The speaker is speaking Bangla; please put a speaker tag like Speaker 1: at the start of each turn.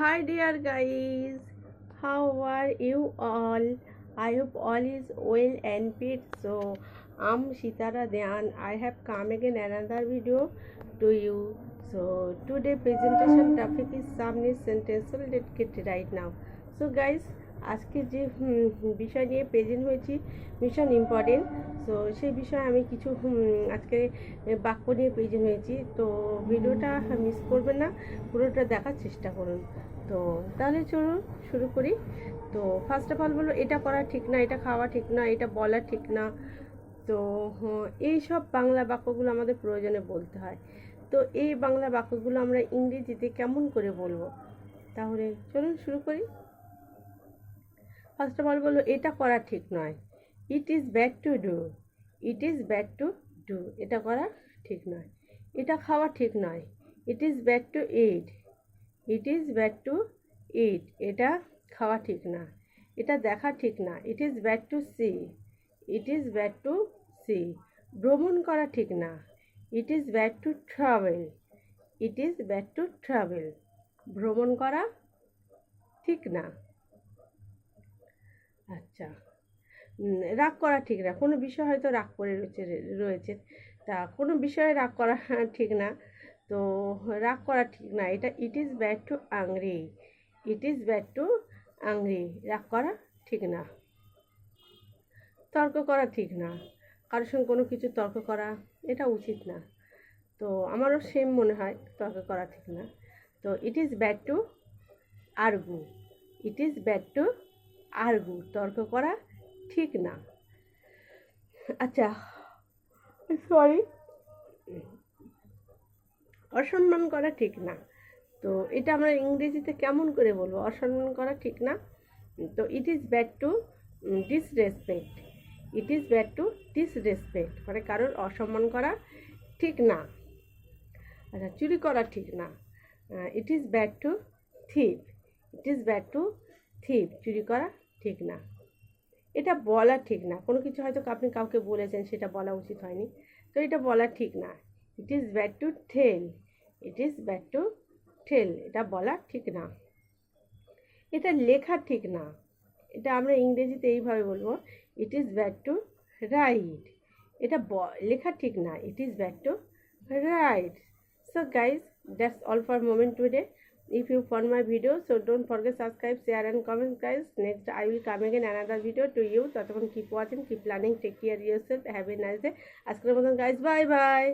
Speaker 1: Hi dear guys, how are you all? I hope all is well and fit. So I'm Shitara Dhyan. I have come again another video to you. So today presentation topic is Samni sentence. So let's get right now. So guys, আজকে যে বিষয় নিয়ে প্রেজেন্ট হয়েছি ভীষণ ইম্পর্টেন্ট। সো সেই বিষয়ে আমি কিছু আজকে বাক্য নিয়ে প্রেজেন্ট হয়েছি। তো ভিডিওটা মিস করবেন না, পুরোটা দেখার চেষ্টা করুন। তো তাহলে চলুন শুরু করি। তো ফার্স্ট অফ অল বলবো, এটা করা ঠিক না, এটা খাওয়া ঠিক না, এটা বলা ঠিক না। তো এই সব বাংলা বাক্যগুলো আমাদের প্রয়োজনে বলতে হয়। তো এই বাংলা বাক্যগুলো আমরা ইংরেজিতে কেমন করে বলবো? তাহলে চলুন শুরু করি। ফার্স্ট অফ অল বলবো, এটা করা ঠিক নয়। It is bad to do. It is bad to do, এটা করা ঠিক নয়। এটা খাওয়া ঠিক নয়। It is bad to eat. It is bad to eat, এটা খাওয়া ঠিক না। এটা দেখা ঠিক না। It is bad to see. It is bad to see. ভ্রমণ করা ঠিক না। It is bad to travel. It is bad to travel, ভ্রমণ করা ঠিক না। আচ্ছা, রাগ করা ঠিক না। কোনো বিষয় হয়তো রাগ করে রয়েছে, তা কোনো বিষয়ে রাগ করা ঠিক না। তো রাগ করা ঠিক না, এটা it is bad to angry. It is bad to angry, রাগ করা ঠিক না। তর্ক করা ঠিক না। কারোর সঙ্গে কোনো কিছু তর্ক করা এটা উচিত না। তো আমারও সেম মনে হয়, তর্ক করা ঠিক না। তো ইট is bad two argue. It is bad two argue, তর্ক করা ঠিক না। আচ্ছা, সরি, অসম্মান করা ঠিক না। তো এটা আমরা ইংরেজিতে কেমন করে বলবো? অসম্মান করা ঠিক না। তো ইট is bad two disrespect. It is bad two disrespect, মানে কারোর অসম্মান করা ঠিক না। আচ্ছা, চুরি করা ঠিক না। It is bad two থিপ। It is bad two থিপ, চুরি করা ঠিক না। এটা বলা ঠিক না। কোনো কিছু হয়তো আপনি কাউকে বলেছেন, সেটা বলা উচিত হয়নি, তো এটা বলা ঠিক না। It is bad to tell. It is bad to tell, এটা বলা ঠিক না। এটা লেখা ঠিক না। এটা আমরা ইংরেজিতে এইভাবে বলবো, ইট ইজ ব্যাড টু রাইট। এটা লেখা ঠিক না। It is bad two right. So guys, that's all for moment today. If you found my video, so don't forget subscribe, share and comment guys. Next I will come again another video to you. ততক্ষণ keep watching, keep learning, take care yourself, have a nice day. আজকের মতন guys, bye bye.